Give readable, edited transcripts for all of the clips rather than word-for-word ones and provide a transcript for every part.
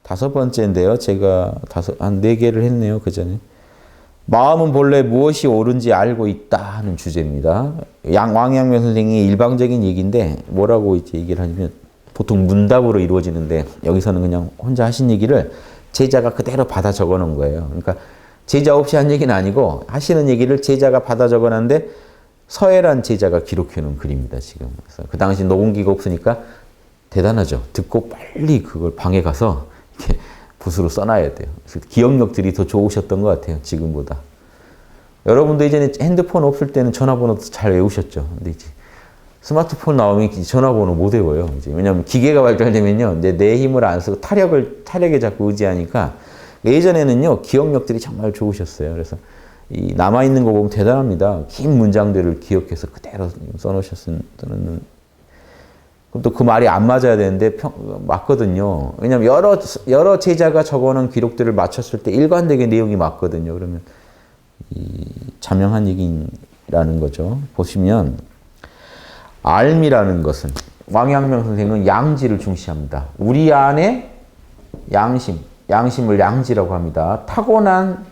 다섯 번째인데요. 제가 한 네 개를 했네요. 그 전에. 마음은 본래 무엇이 옳은지 알고 있다 하는 주제입니다. 왕양면 선생이 일방적인 얘기인데 뭐라고 이제 얘기를 하냐면 보통 문답으로 이루어지는데 여기서는 그냥 혼자 하신 얘기를 제자가 그대로 받아 적어 놓은 거예요. 그러니까 제자 없이 한 얘기는 아니고 하시는 얘기를 제자가 받아 적어 놨는데 서해란 제자가 기록해 놓은 글입니다. 지금. 그래서 그 당시 녹음기가 없으니까 대단하죠. 듣고 빨리 그걸 방에 가서 이렇게 붓으로 써놔야 돼요. 그래서 기억력들이 더 좋으셨던 것 같아요. 지금보다. 여러분도 예전에 핸드폰 없을 때는 전화번호도 잘 외우셨죠. 근데 이제 스마트폰 나오면 전화번호 못 외워요. 이제 왜냐하면 기계가 발달되면요, 이제 내 힘을 안 쓰고 타력에 자꾸 의지하니까 예전에는요 기억력들이 정말 좋으셨어요. 그래서 이 남아 있는 거 보면 대단합니다. 긴 문장들을 기억해서 그대로 써놓으셨는. 그럼 또 그 말이 안 맞아야 되는데 맞거든요. 왜냐하면 여러 제자가 적어놓은 기록들을 맞췄을 때 일관되게 내용이 맞거든요. 그러면 이 자명한 얘기라는 거죠. 보시면 알미라는 것은 왕양명 선생은 양지를 중시합니다. 우리 안에 양심을 양지라고 합니다. 타고난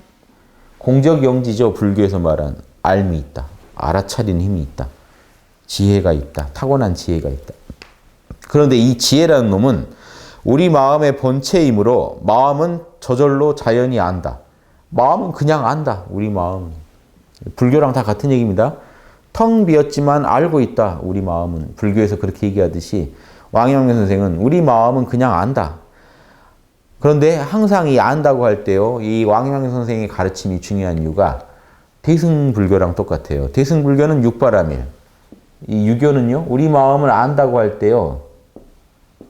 공적영지죠. 불교에서 말한 알미 있다. 알아차리는 힘이 있다. 지혜가 있다. 타고난 지혜가 있다. 그런데 이 지혜라는 놈은 우리 마음의 본체이므로 마음은 저절로 자연히 안다. 마음은 그냥 안다. 우리 마음은. 불교랑 다 같은 얘기입니다. 텅 비었지만 알고 있다. 우리 마음은. 불교에서 그렇게 얘기하듯이 왕양면 선생은 우리 마음은 그냥 안다. 그런데 항상 이 안다고 할 때요. 이 왕양면 선생의 가르침이 중요한 이유가 대승불교랑 똑같아요. 대승불교는 육바라밀. 이 유교는요. 우리 마음을 안다고 할 때요.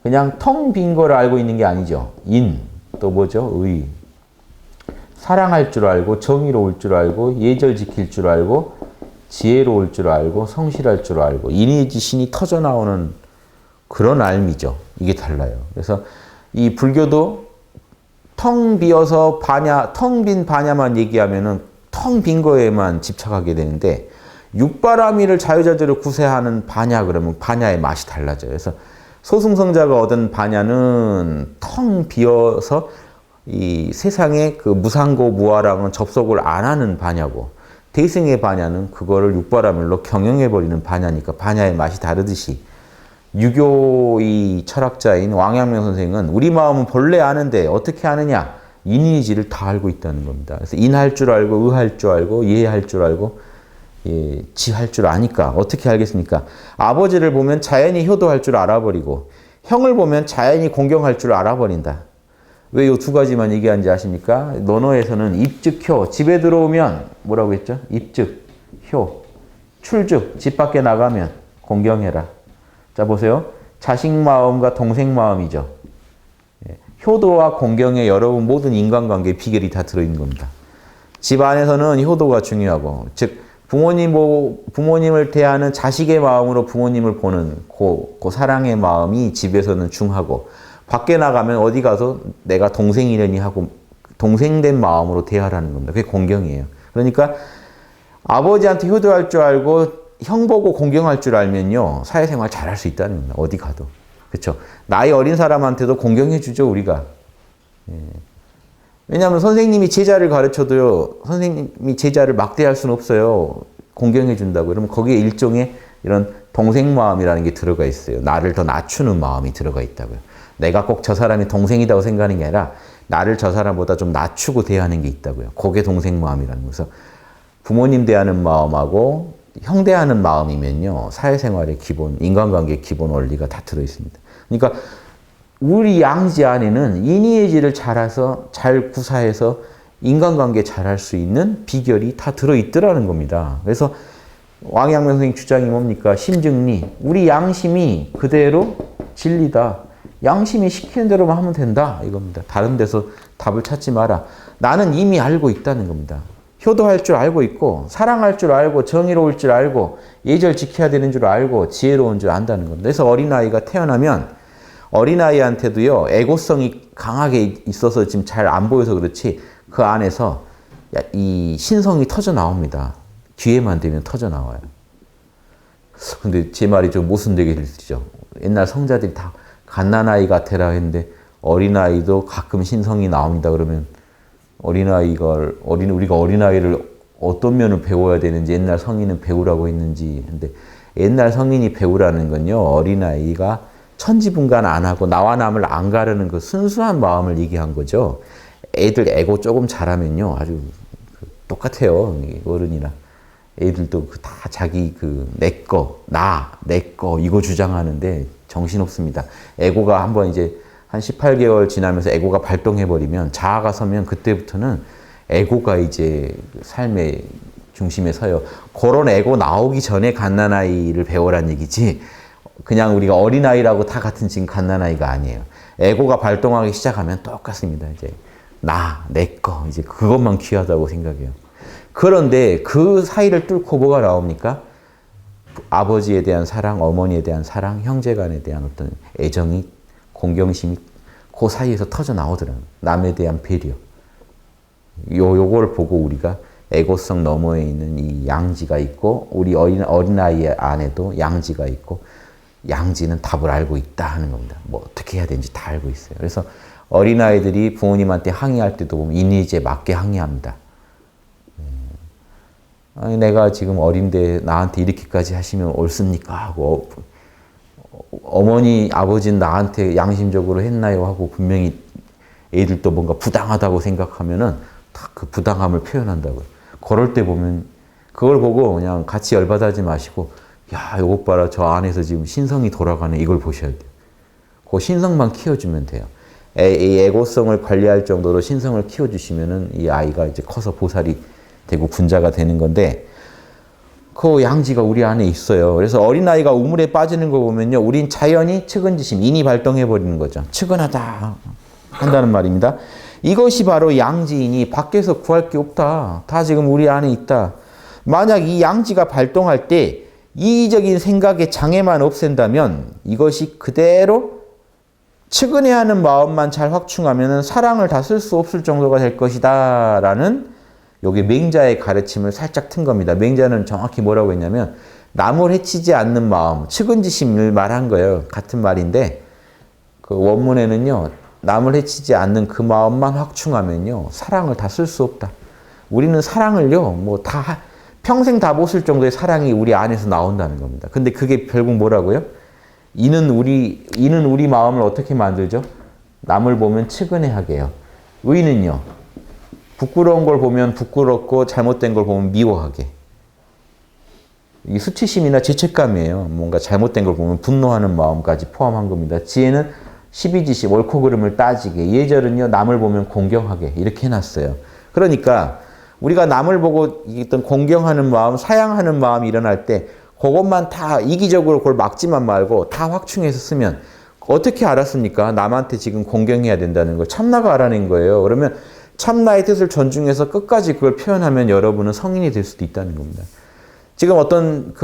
그냥 텅 빈 거를 알고 있는 게 아니죠. 인, 또 뭐죠? 의. 사랑할 줄 알고, 정의로울 줄 알고, 예절 지킬 줄 알고, 지혜로울 줄 알고, 성실할 줄 알고, 인의 지신이 터져 나오는 그런 알미죠. 이게 달라요. 그래서 이 불교도 텅 비어서 텅 빈 반야만 얘기하면은 텅 빈 거에만 집착하게 되는데, 육바라밀을 자유자재로 구세하는 반야 그러면 반야의 맛이 달라져요. 그래서 소승성자가 얻은 반야는 텅 비어서 이 세상에 그 무상고 무아랑은 접속을 안 하는 반야고, 대승의 반야는 그거를 육바라밀로 경영해버리는 반야니까 반야의 맛이 다르듯이 유교의 철학자인 왕양명 선생은 우리 마음은 본래 아는데 어떻게 아느냐? 인의지를 다 알고 있다는 겁니다. 그래서 인할 줄 알고 의할 줄 알고 예할 줄 알고 지할 줄 아니까 어떻게 알겠습니까? 아버지를 보면 자연히 효도할 줄 알아버리고 형을 보면 자연히 공경할 줄 알아버린다. 왜 이 두 가지만 얘기하는지 아십니까? 논어에서는 입즉효, 집에 들어오면 뭐라고 했죠? 입즉, 효, 출즉, 집 밖에 나가면 공경해라. 자 보세요. 자식 마음과 동생 마음이죠. 효도와 공경에 여러분 모든 인간관계의 비결이 다 들어있는 겁니다. 집 안에서는 효도가 중요하고, 즉 부모님을 대하는 자식의 마음으로 부모님을 보는 그 사랑의 마음이 집에서는 중하고, 밖에 나가면 어디 가서 내가 동생이려니 하고 동생된 마음으로 대하라는 겁니다. 그게 공경이에요. 그러니까 아버지한테 효도할 줄 알고 형 보고 공경할 줄 알면요, 사회생활 잘할 수 있다는 겁니다. 어디 가도. 그렇죠? 나이 어린 사람한테도 공경해 주죠, 우리가. 왜냐하면 선생님이 제자를 가르쳐도요, 선생님이 제자를 막대할 수는 없어요. 공경해 준다고. 그러면 거기에 일종의 이런 동생 마음이라는 게 들어가 있어요. 나를 더 낮추는 마음이 들어가 있다고요. 내가 꼭 저 사람이 동생이라고 생각하는 게 아니라 나를 저 사람보다 좀 낮추고 대하는 게 있다고요. 그게 동생 마음이라는 거죠. 부모님 대하는 마음하고 형 대하는 마음이면요, 사회생활의 기본, 인간관계의 기본 원리가 다 들어있습니다. 그러니까 우리 양지 안에는 인의예지를 잘 구사해서 인간관계 잘할 수 있는 비결이 다 들어있더라는 겁니다. 그래서 왕양면 선생님 주장이 뭡니까? 심증리. 우리 양심이 그대로 진리다. 양심이 시키는 대로만 하면 된다. 이겁니다. 다른 데서 답을 찾지 마라. 나는 이미 알고 있다는 겁니다. 효도할 줄 알고 있고, 사랑할 줄 알고, 정의로울 줄 알고, 예절 지켜야 되는 줄 알고, 지혜로운 줄 안다는 겁니다. 그래서 어린아이가 태어나면 어린아이한테도요, 애고성이 강하게 있어서 지금 잘 안 보여서 그렇지, 그 안에서 이 신성이 터져 나옵니다. 기회만 되면 터져 나와요. 근데 제 말이 좀 모순되게 들리죠. 옛날 성자들이 다 갓난아이 같아라 했는데 어린아이도 가끔 신성이 나옵니다. 그러면 우리가 어린아이를 어떤 면을 배워야 되는지 옛날 성인은 배우라고 했는지. 근데 옛날 성인이 배우라는 건요, 어린아이가 천지분간 안 하고 나와 남을 안 가르는 그 순수한 마음을 얘기한 거죠. 애들 에고 조금 잘하면요, 아주 똑같아요. 어른이나. 애들도 다 자기 내 거 이거 주장하는데 정신없습니다. 에고가 한번 이제 한 18개월 지나면서 에고가 발동해버리면, 자아가 서면 그때부터는 에고가 이제 삶의 중심에 서요. 그런 에고 나오기 전에 갓난아이를 배우란 얘기지, 그냥 우리가 어린아이라고 다 같은 지금 갓난아이가 아니에요. 에고가 발동하기 시작하면 똑같습니다. 이제 내 거, 이제 그것만 귀하다고 생각해요. 그런데 그 사이를 뚫고 뭐가 나옵니까? 아버지에 대한 사랑, 어머니에 대한 사랑, 형제간에 대한 어떤 애정이, 공경심이 그 사이에서 터져 나오더라고요. 남에 대한 배려. 요걸 보고 우리가 에고성 너머에 있는 이 양지가 있고, 우리 어린아이 안에도 양지가 있고, 양지는 답을 알고 있다 하는 겁니다. 뭐 어떻게 해야 되는지 다 알고 있어요. 그래서 어린아이들이 부모님한테 항의할 때도 보면 이니지에 맞게 항의합니다. 아니, 내가 지금 어린데 나한테 이렇게까지 하시면 옳습니까? 하고, 어머니, 아버지는 나한테 양심적으로 했나요? 하고 분명히 애들도 뭔가 부당하다고 생각하면은 다 그 부당함을 표현한다고요. 그럴 때 보면, 그걸 보고 그냥 같이 열받아하지 마시고, 야, 요것 봐라. 저 안에서 지금 신성이 돌아가네. 이걸 보셔야 돼요. 그 신성만 키워주면 돼요. 이 에고성을 관리할 정도로 신성을 키워주시면은 이 아이가 이제 커서 보살이 되고 군자가 되는 건데, 그 양지가 우리 안에 있어요. 그래서 어린아이가 우물에 빠지는 거 보면요, 우린 자연히 측은지심, 인이 발동해버리는 거죠. 측은하다 한다는 말입니다. 이것이 바로 양지이니 밖에서 구할 게 없다. 다 지금 우리 안에 있다. 만약 이 양지가 발동할 때 이기적인 생각의 장애만 없앤다면, 이것이 그대로 측은해하는 마음만 잘 확충하면 사랑을 다 쓸 수 없을 정도가 될 것이다 라는, 요게 맹자의 가르침을 살짝 튼 겁니다. 맹자는 정확히 뭐라고 했냐면, 남을 해치지 않는 마음, 측은지심을 말한 거예요. 같은 말인데, 그 원문에는요, 남을 해치지 않는 그 마음만 확충하면요, 사랑을 다 쓸 수 없다. 우리는 사랑을요, 뭐 다, 평생 다 못 쓸 정도의 사랑이 우리 안에서 나온다는 겁니다. 근데 그게 결국 뭐라고요? 이는 우리 마음을 어떻게 만들죠? 남을 보면 측은해하게 해요. 의는요, 부끄러운 걸 보면 부끄럽고 잘못된 걸 보면 미워하게. 이 수치심이나 죄책감이에요. 뭔가 잘못된 걸 보면 분노하는 마음까지 포함한 겁니다. 지혜는 시비지시, 옳고 그름을 따지게. 예절은요, 남을 보면 공경하게. 이렇게 해놨어요. 그러니까 우리가 남을 보고 어떤 공경하는 마음, 사양하는 마음이 일어날 때 그것만 다 이기적으로 그걸 막지만 말고 다 확충해서 쓰면, 어떻게 알았습니까? 남한테 지금 공경해야 된다는 걸 참나가 알아낸 거예요. 그러면 참나의 뜻을 존중해서 끝까지 그걸 표현하면 여러분은 성인이 될 수도 있다는 겁니다. 지금 어떤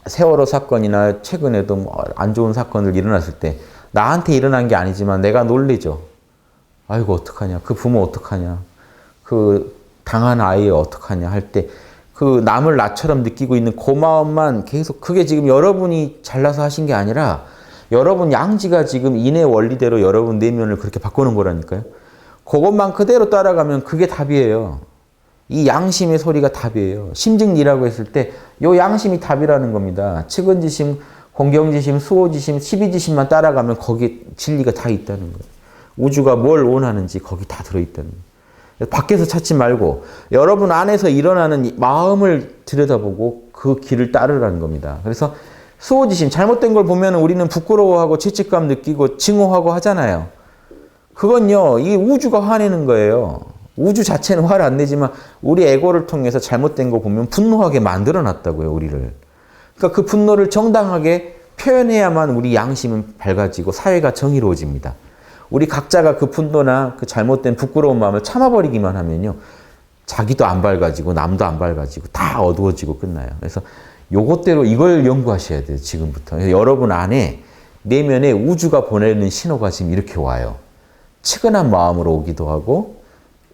세월호 사건이나 최근에도 뭐 안 좋은 사건들 일어났을 때 나한테 일어난 게 아니지만 내가 놀래죠. 아이고 어떡하냐, 그 부모 어떡하냐, 그 당한 아이 어떡하냐 할 때 그 남을 나처럼 느끼고 있는 그 마음만 계속, 그게 지금 여러분이 잘나서 하신 게 아니라 여러분 양지가 지금 인의 원리대로 여러분 내면을 그렇게 바꾸는 거라니까요. 그것만 그대로 따라가면 그게 답이에요. 이 양심의 소리가 답이에요. 심증리라고 했을 때 이 양심이 답이라는 겁니다. 측은지심, 공경지심, 수호지심, 시비지심만 따라가면 거기 진리가 다 있다는 거예요. 우주가 뭘 원하는지 거기 다 들어있다는 거예요. 밖에서 찾지 말고 여러분 안에서 일어나는 마음을 들여다보고 그 길을 따르라는 겁니다. 그래서 수호지심, 잘못된 걸 보면 우리는 부끄러워하고 죄책감 느끼고 증오하고 하잖아요. 그건요, 이 우주가 화내는 거예요. 우주 자체는 화를 안 내지만 우리 에고를 통해서 잘못된 거 보면 분노하게 만들어 놨다고요, 우리를. 그러니까 그 분노를 정당하게 표현해야만 우리 양심은 밝아지고 사회가 정의로워집니다. 우리 각자가 그 분노나 그 잘못된 부끄러운 마음을 참아버리기만 하면요, 자기도 안 밝아지고 남도 안 밝아지고 다 어두워지고 끝나요. 그래서 요것대로 이걸 연구하셔야 돼요, 지금부터. 여러분 안에 내면에 우주가 보내는 신호가 지금 이렇게 와요. 측은한 마음으로 오기도 하고,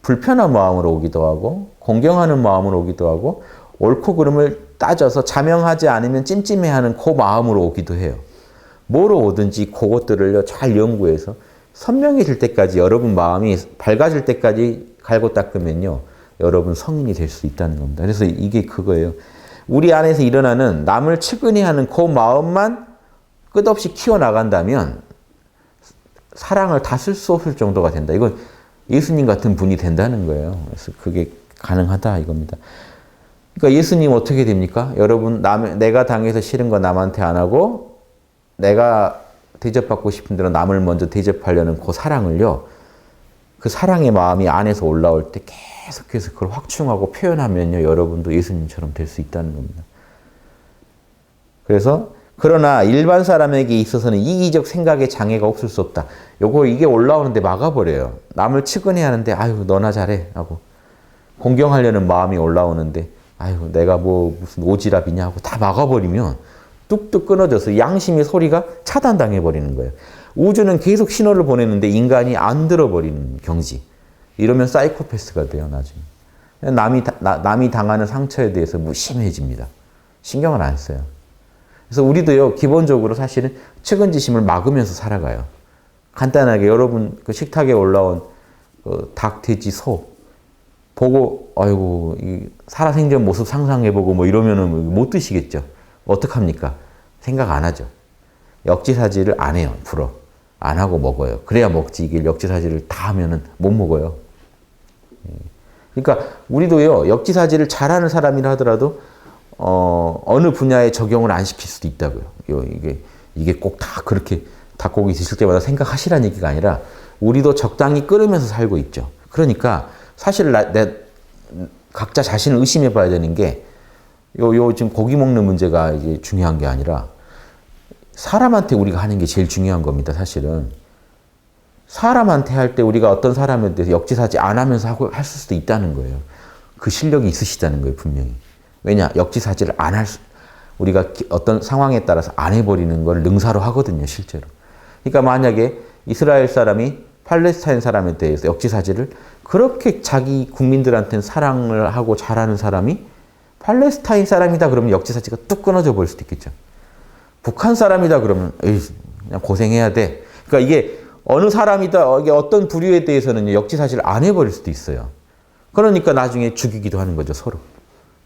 불편한 마음으로 오기도 하고, 공경하는 마음으로 오기도 하고, 옳고 그름을 따져서 자명하지 않으면 찜찜해하는 그 마음으로 오기도 해요. 뭐로 오든지 그것들을요 잘 연구해서 선명해질 때까지 여러분 마음이 밝아질 때까지 갈고 닦으면요. 여러분 성인이 될 수 있다는 겁니다. 그래서 이게 그거예요. 우리 안에서 일어나는 남을 측은히 하는 그 마음만 끝없이 키워나간다면 사랑을 다 쓸 수 없을 정도가 된다. 이건 예수님 같은 분이 된다는 거예요. 그래서 그게 가능하다 이겁니다. 그러니까 예수님 어떻게 됩니까? 여러분 내가 당해서 싫은 거 남한테 안 하고 내가 대접받고 싶은 대로 남을 먼저 대접하려는 그 사랑을요. 그 사랑의 마음이 안에서 올라올 때 계속해서 그걸 확충하고 표현하면요. 여러분도 예수님처럼 될 수 있다는 겁니다. 그래서 그러나 일반 사람에게 있어서는 이기적 생각의 장애가 없을 수 없다. 이게 올라오는데 막아버려요. 남을 측은해 하는데 아유 너나 잘해 하고 공경하려는 마음이 올라오는데 아유 내가 뭐 무슨 오지랖이냐 하고 다 막아버리면 뚝뚝 끊어져서 양심의 소리가 차단당해버리는 거예요. 우주는 계속 신호를 보내는데 인간이 안 들어버리는 경지. 이러면 사이코패스가 돼요 나중에. 남이 당하는 상처에 대해서 무심해집니다. 신경을 안 써요. 그래서 우리도요, 기본적으로 사실은 측은지심을 막으면서 살아가요. 간단하게 여러분 그 식탁에 올라온 그 닭, 돼지, 소 보고 아이고 이 살아생전 모습 상상해보고 뭐 이러면은 못 드시겠죠. 어떡합니까? 생각 안 하죠. 역지사지를 안 해요. 불어. 안 하고 먹어요. 그래야 먹지. 이게 역지사지를 다 하면은 못 먹어요. 그러니까 우리도요, 역지사지를 잘하는 사람이라 하더라도 어느 분야에 적용을 안 시킬 수도 있다고요. 이게 꼭 다 그렇게 닭고기 드실 때마다 생각하시라는 얘기가 아니라 우리도 적당히 끓으면서 살고 있죠. 그러니까 사실 각자 자신을 의심해 봐야 되는 게 지금 고기 먹는 문제가 이제 중요한 게 아니라 사람한테 우리가 하는 게 제일 중요한 겁니다. 사실은. 사람한테 할 때 우리가 어떤 사람에 대해서 역지사지 안 하면서 할 수도 있다는 거예요. 그 실력이 있으시다는 거예요. 분명히. 왜냐? 역지사지를 우리가 어떤 상황에 따라서 안 해버리는 걸 능사로 하거든요. 실제로. 그러니까 만약에 이스라엘 사람이 팔레스타인 사람에 대해서 역지사지를 그렇게 자기 국민들한테는 사랑을 하고 잘하는 사람이 팔레스타인 사람이다 그러면 역지사지가 뚝 끊어져 버릴 수도 있겠죠. 북한 사람이다 그러면 에이, 그냥 고생해야 돼. 그러니까 이게 어느 사람이다, 이게 어떤 부류에 대해서는 역지사지를 안 해버릴 수도 있어요. 그러니까 나중에 죽이기도 하는 거죠.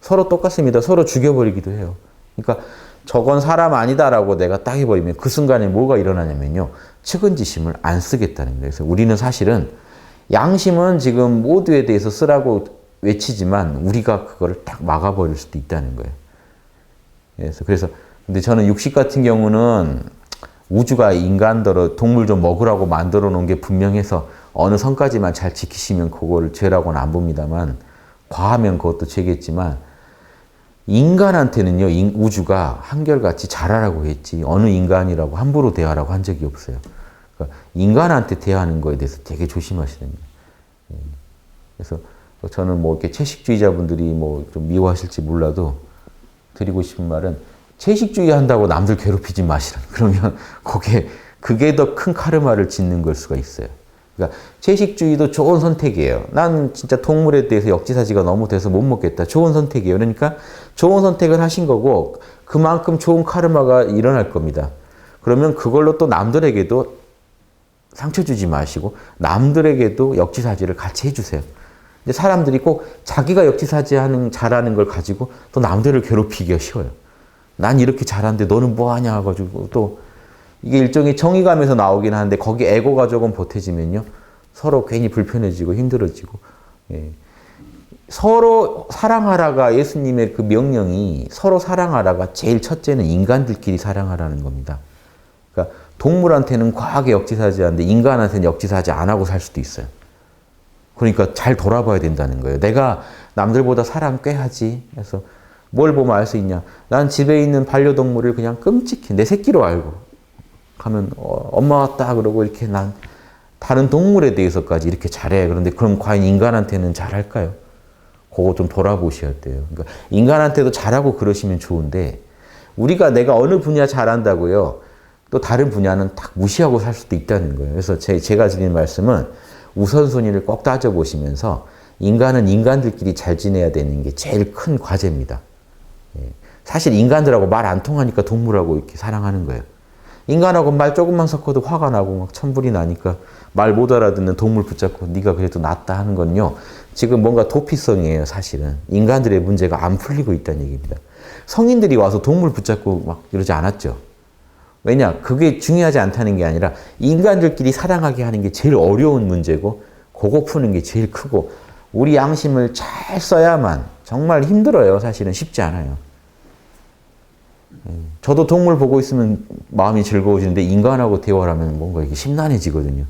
서로 똑같습니다. 서로 죽여버리기도 해요. 그러니까 저건 사람 아니다라고 내가 딱 해버리면 그 순간에 뭐가 일어나냐면요. 측은지심을 안 쓰겠다는 거예요. 그래서 우리는 사실은 양심은 지금 모두에 대해서 쓰라고 외치지만 우리가 그거를 딱 막아버릴 수도 있다는 거예요. 그래서 근데 저는 육식 같은 경우는 우주가 인간들을 동물 좀 먹으라고 만들어 놓은 게 분명해서 어느 선까지만 잘 지키시면 그거를 죄라고는 안 봅니다만 과하면 그것도 죄겠지만 인간한테는요, 우주가 한결같이 잘하라고 했지 어느 인간이라고 함부로 대하라고 한 적이 없어요. 그러니까 인간한테 대하는 거에 대해서 되게 조심하셔야 됩니다. 그래서 저는 뭐 이렇게 채식주의자분들이 뭐 좀 미워하실지 몰라도 드리고 싶은 말은 채식주의 한다고 남들 괴롭히지 마시라. 그러면 그게 더 큰 카르마를 짓는 걸 수가 있어요. 그러니까 채식주의도 좋은 선택이에요. 난 진짜 동물에 대해서 역지사지가 너무 돼서 못 먹겠다. 좋은 선택이에요. 그러니까 좋은 선택을 하신 거고 그만큼 좋은 카르마가 일어날 겁니다. 그러면 그걸로 또 남들에게도 상처 주지 마시고 남들에게도 역지사지를 같이 해주세요. 근데 사람들이 꼭 자기가 잘하는 걸 가지고 또 남들을 괴롭히기가 쉬워요. 난 이렇게 잘하는데 너는 뭐 하냐 가지고 또 이게 일종의 정의감에서 나오긴 하는데 거기 에고가 조금 보태지면요. 서로 괜히 불편해지고 힘들어지고. 예. 서로 사랑하라가 예수님의 그 명령이 서로 사랑하라가 제일 첫째는 인간들끼리 사랑하라는 겁니다. 그러니까 동물한테는 과하게 역지사지하는데 인간한테는 역지사지 안 하고 살 수도 있어요. 그러니까 잘 돌아봐야 된다는 거예요. 내가 남들보다 사랑 꽤 하지. 그래서 뭘 보면 알 수 있냐. 난 집에 있는 반려동물을 그냥 끔찍해. 내 새끼로 알고. 하면 엄마 왔다 그러고 이렇게 난 다른 동물에 대해서까지 이렇게 잘해. 그런데 그럼 과연 인간한테는 잘할까요? 그거 좀 돌아보셔야 돼요. 그러니까 인간한테도 잘하고 그러시면 좋은데 우리가 내가 어느 분야 잘한다고요. 또 다른 분야는 딱 무시하고 살 수도 있다는 거예요. 그래서 제가 드리는 말씀은 우선순위를 꼭 따져보시면서 인간은 인간들끼리 잘 지내야 되는 게 제일 큰 과제입니다. 사실 인간들하고 말 안 통하니까 동물하고 이렇게 사랑하는 거예요. 인간하고 말 조금만 섞어도 화가 나고 막 천불이 나니까 말 못 알아듣는 동물 붙잡고 네가 그래도 낫다 하는 건요. 지금 뭔가 도피성이에요, 사실은. 인간들의 문제가 안 풀리고 있다는 얘기입니다. 성인들이 와서 동물 붙잡고 막 이러지 않았죠. 왜냐? 그게 중요하지 않다는 게 아니라 인간들끼리 사랑하게 하는 게 제일 어려운 문제고 그거 푸는 게 제일 크고 우리 양심을 잘 써야만 정말 힘들어요. 사실은 쉽지 않아요. 저도 동물 보고 있으면 마음이 즐거워지는데 인간하고 대화를 하면 뭔가 이렇게 심란해지거든요.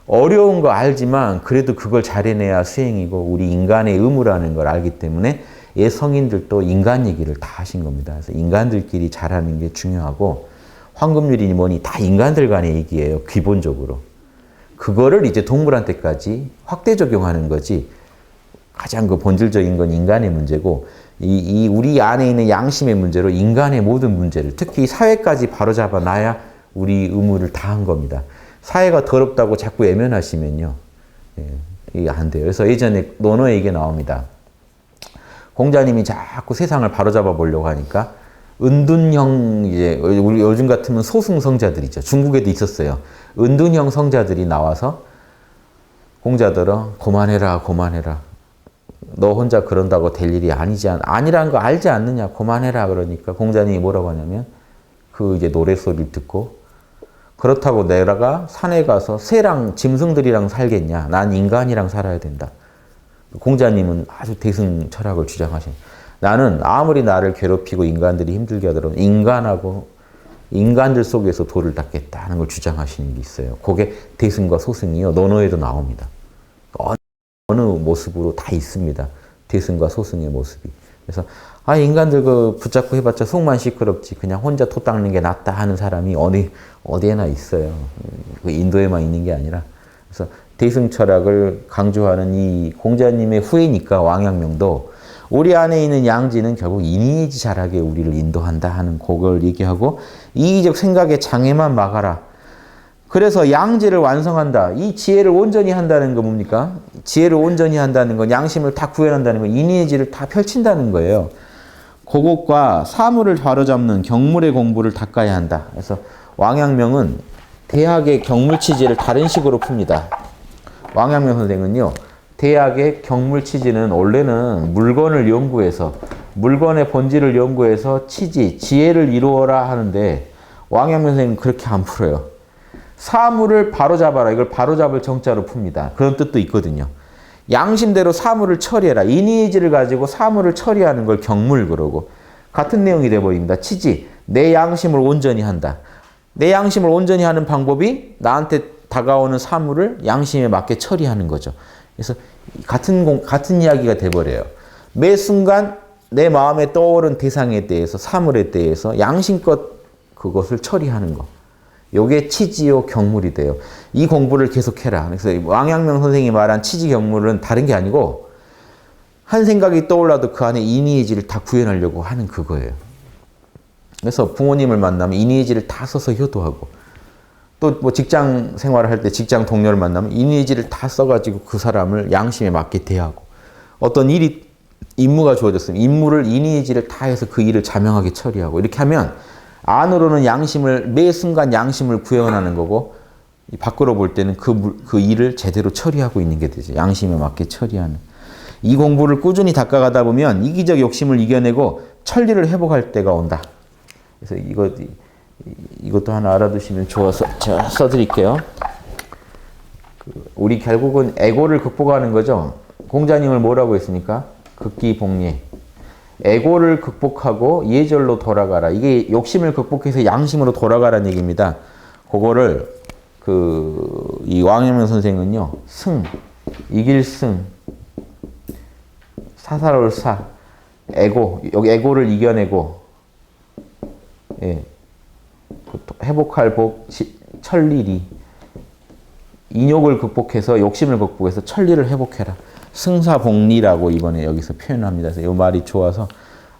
어려운 거 알지만 그래도 그걸 잘 해내야 수행이고 우리 인간의 의무라는 걸 알기 때문에 옛 성인들도 인간 얘기를 다 하신 겁니다. 그래서 인간들끼리 잘하는 게 중요하고 황금률이니 뭐니 다 인간들 간의 얘기예요. 기본적으로. 그거를 이제 동물한테까지 확대 적용하는 거지 가장 그 본질적인 건 인간의 문제고 이 우리 안에 있는 양심의 문제로 인간의 모든 문제를 특히 사회까지 바로잡아 놔야 우리 의무를 다한 겁니다. 사회가 더럽다고 자꾸 외면하시면요. 이게 안 돼요. 그래서 예전에 논어 얘기 나옵니다. 공자님이 자꾸 세상을 바로잡아 보려고 하니까 은둔형 이제 우리 요즘 같으면 소승성자들이죠. 중국에도 있었어요. 은둔형 성자들이 나와서 공자들은 그만해라, 그만해라. 너 혼자 그런다고 될 일이 아니라는 거 알지 않느냐, 그만해라. 그러니까 공자님이 뭐라고 하냐면 그 이제 노래소리를 듣고 그렇다고 내가 산에 가서 새랑 짐승들이랑 살겠냐? 난 인간이랑 살아야 된다. 공자님은 아주 대승 철학을 주장하신. 나는 아무리 나를 괴롭히고 인간들이 힘들게 하더라도 인간들 속에서 도를 닦겠다 하는 걸 주장하시는 게 있어요. 그게 대승과 소승이요. 논어에도 나옵니다. 어느 모습으로 다 있습니다. 대승과 소승의 모습이. 그래서 인간들 그 붙잡고 해봤자 속만 시끄럽지. 그냥 혼자 토 닦는 게 낫다 하는 사람이 어디에나 있어요. 그 인도에만 있는 게 아니라. 그래서 대승 철학을 강조하는 이 공자님의 후예니까 왕양명도 우리 안에 있는 양지는 결국 이니지 잘하게 우리를 인도한다 하는 그걸 얘기하고 이기적 생각의 장애만 막아라. 그래서 양지를 완성한다. 이 지혜를 온전히 한다는 거 뭡니까? 지혜를 온전히 한다는 건 양심을 다 구현한다는 건 이니지를 다 펼친다는 거예요. 그것과 사물을 바로잡는 경물의 공부를 닦아야 한다. 그래서 왕양명은 대학의 경물치지를 다른 식으로 풉니다. 왕양명 선생은요. 대학의 경물치지는 원래는 물건을 연구해서 물건의 본질을 연구해서 지혜를 이루어라 하는데 왕양명 선생은 그렇게 안 풀어요. 사물을 바로잡아라. 이걸 바로잡을 정자로 풉니다. 그런 뜻도 있거든요. 양심대로 사물을 처리해라. 이니지를 가지고 사물을 처리하는 걸 경물 그러고 같은 내용이 돼버립니다. 치지. 내 양심을 온전히 한다. 내 양심을 온전히 하는 방법이 나한테 다가오는 사물을 양심에 맞게 처리하는 거죠. 그래서 같은 이야기가 돼버려요. 매 순간 내 마음에 떠오른 대상에 대해서 사물에 대해서 양심껏 그것을 처리하는 거. 요게 치지요 경물이 돼요. 이 공부를 계속해라. 그래서 왕양명 선생이 말한 치지 경물은 다른 게 아니고 한 생각이 떠올라도 그 안에 이니에지를 다 구현하려고 하는 그거예요. 그래서 부모님을 만나면 이니에지를 다 써서 효도하고 또 뭐 직장 생활을 할 때 직장 동료를 만나면 이니에지를 다 써가지고 그 사람을 양심에 맞게 대하고 어떤 임무가 주어졌으면 임무를 이니에지를 다 해서 그 일을 자명하게 처리하고 이렇게 하면 안으로는 양심을 매 순간 양심을 구현하는 거고 밖으로 볼 때는 그 일을 제대로 처리하고 있는 게 되죠. 양심에 맞게 처리하는. 이 공부를 꾸준히 닦아가다 보면 이기적 욕심을 이겨내고 천리를 회복할 때가 온다. 그래서 이것도 하나 알아두시면 좋아서 제가 써드릴게요. 우리 결국은 에고를 극복하는 거죠. 공자님을 뭐라고 했습니까? 극기복례. 에고를 극복하고 예절로 돌아가라. 이게 욕심을 극복해서 양심으로 돌아가라는 얘기입니다. 그거를 이 왕阳명 선생은요. 이길 승, 사사로울 사, 에고, 여기 에고를 이겨내고, 예, 회복할 복, 천리리, 인욕을 극복해서 욕심을 극복해서 천리를 회복해라. 승사복리라고 이번에 여기서 표현합니다. 그래서 이 말이 좋아서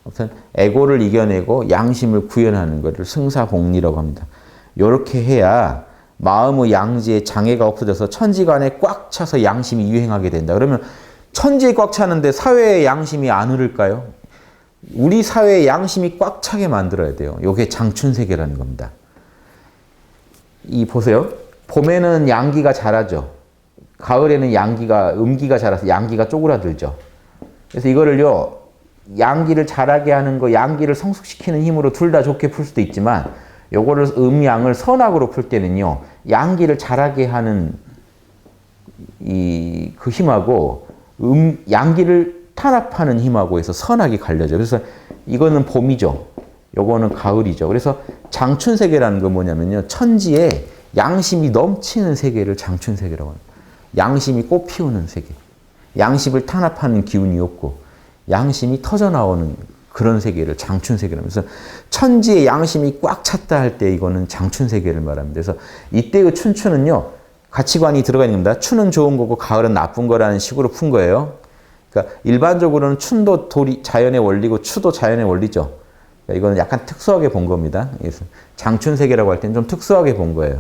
아무튼 에고를 이겨내고 양심을 구현하는 것을 승사복리라고 합니다. 이렇게 해야 마음의 양지에 장애가 없어져서 천지간에 꽉 차서 양심이 유행하게 된다. 그러면 천지에 꽉 차는데 사회의 양심이 안 흐를까요? 우리 사회의 양심이 꽉 차게 만들어야 돼요. 이게 장춘세계라는 겁니다. 이 보세요. 봄에는 양기가 자라죠. 가을에는 음기가 자라서 양기가 쪼그라들죠. 그래서 이거를요, 양기를 자라게 하는 거, 양기를 성숙시키는 힘으로 둘 다 좋게 풀 수도 있지만, 요거를 음양을 선악으로 풀 때는요, 양기를 자라게 하는 그 힘하고, 양기를 탄압하는 힘하고 해서 선악이 갈려져. 그래서 이거는 봄이죠. 요거는 가을이죠. 그래서 장춘세계라는 건 뭐냐면요, 천지에 양심이 넘치는 세계를 장춘세계라고 합니다. 양심이 꽃 피우는 세계. 양심을 탄압하는 기운이 없고 양심이 터져나오는 그런 세계를 장춘세계라고 하면서 천지에 양심이 꽉 찼다 할 때 이거는 장춘세계를 말합니다. 그래서 이때의 춘추는요, 가치관이 들어가 있는 겁니다. 추는 좋은 거고 가을은 나쁜 거라는 식으로 푼 거예요. 그러니까 일반적으로는 춘도 자연의 원리고 추도 자연의 원리죠. 그러니까 이거는 약간 특수하게 본 겁니다. 그래서 장춘세계라고 할 때는 좀 특수하게 본 거예요.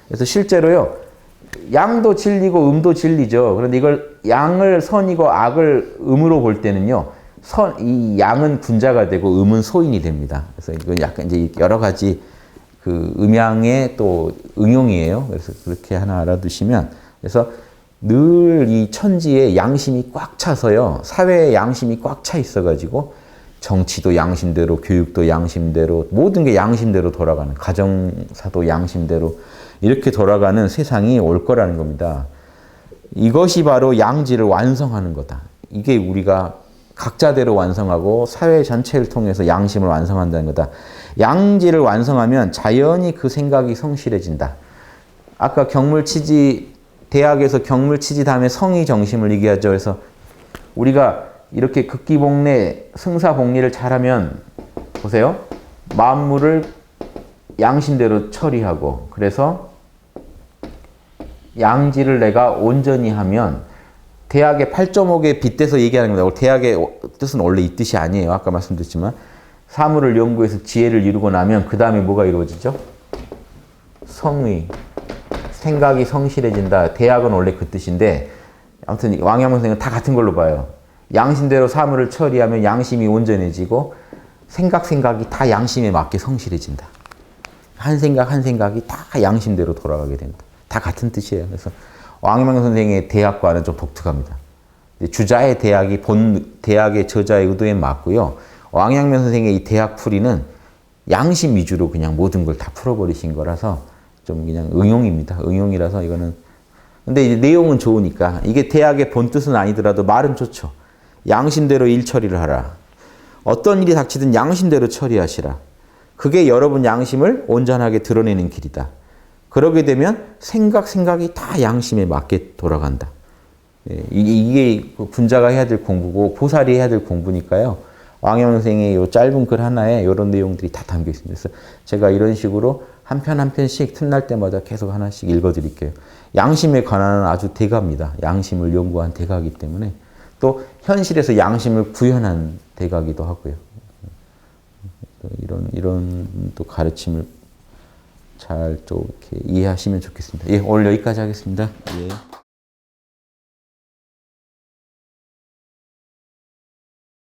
그래서 실제로요, 양도 진리고 음도 진리죠. 그런데 이걸 양을 선이고 악을 음으로 볼 때는요, 이 양은 군자가 되고 음은 소인이 됩니다. 그래서 이건 약간 이제 여러 가지 그 음양의 또 응용이에요. 그래서 그렇게 하나 알아두시면, 그래서 늘 이 천지에 양심이 꽉 차서요, 사회에 양심이 꽉 차 있어가지고 정치도 양심대로, 교육도 양심대로, 모든 게 양심대로 돌아가는, 가정사도 양심대로 이렇게 돌아가는 세상이 올 거라는 겁니다. 이것이 바로 양지를 완성하는 거다. 이게 우리가 각자대로 완성하고 사회 전체를 통해서 양심을 완성한다는 거다. 양지를 완성하면 자연히 그 생각이 성실해진다. 아까 경물치지, 대학에서 경물치지 다음에 성의 정심을 얘기하죠. 그래서 우리가 이렇게 극기복례, 승사복리를 잘하면 보세요. 만물을 양심대로 처리하고, 그래서 양지를 내가 온전히 하면, 대학의 8.5개 빗대서 얘기하는 겁니다. 대학의 뜻은 원래 이 뜻이 아니에요. 아까 말씀드렸지만 사물을 연구해서 지혜를 이루고 나면 그 다음에 뭐가 이루어지죠? 성의, 생각이 성실해진다. 대학은 원래 그 뜻인데, 아무튼 왕阳선생은 다 같은 걸로 봐요. 양심대로 사물을 처리하면 양심이 온전해지고 생각이 다 양심에 맞게 성실해진다. 한 생각이 다 양심대로 돌아가게 된다. 다 같은 뜻이에요. 그래서 왕阳선생의 대학과는 좀 독특합니다. 주자의 대학이 대학의 저자의 의도에 맞고요. 왕阳선생의 이 대학풀이는 양심 위주로 그냥 모든 걸 다 풀어버리신 거라서 좀 그냥 응용입니다. 응용이라서 이거는. 근데 이제 내용은 좋으니까, 이게 대학의 본 뜻은 아니더라도 말은 좋죠. 양심대로 일 처리를 하라. 어떤 일이 닥치든 양심대로 처리하시라. 그게 여러분 양심을 온전하게 드러내는 길이다. 그러게 되면 생각이 다 양심에 맞게 돌아간다. 이게 군자가 해야 될 공부고 보살이 해야 될 공부니까요. 왕영 선생의 이 짧은 글 하나에 이런 내용들이 다 담겨 있습니다. 그래서 제가 이런 식으로 한 편 한 편씩 틈날 때마다 계속 하나씩 읽어드릴게요. 양심에 관한 아주 대가입니다. 양심을 연구한 대가이기 때문에 또 현실에서 양심을 구현한 대가기도 하고요. 이런 또 가르침을 잘 좀 이렇게 이해하시면 좋겠습니다. 예, 오늘 여기까지 하겠습니다. 예.